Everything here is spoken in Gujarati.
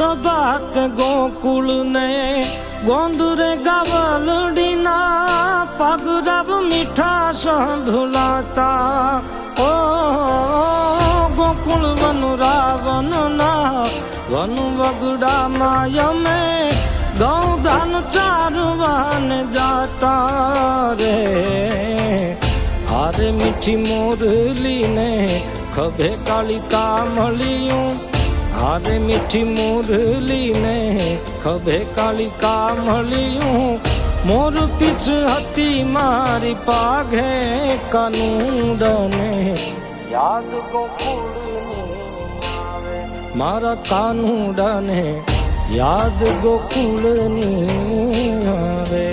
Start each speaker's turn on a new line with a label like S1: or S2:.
S1: પ્રભાત ગોકુળ ને ગોંદરે ગાવલડીના પગરવ મીઠા સંભળાતા ઓ ગોકુળ વન રાવણના વન વગડામાં યમે ગૌધાન ચારવાન જાતા રે હારે મીઠી મોરલી ને ખભે કાલિકા મળ્યું હારે મીઠી મોરલી ને ખભે કાલિકા મળ્યું મોર પીછ હતી મારી પાઘે કાનુડને યાદ ગોકુળની આવે મારા કાનુડાને યાદ ગોકુળની આવે।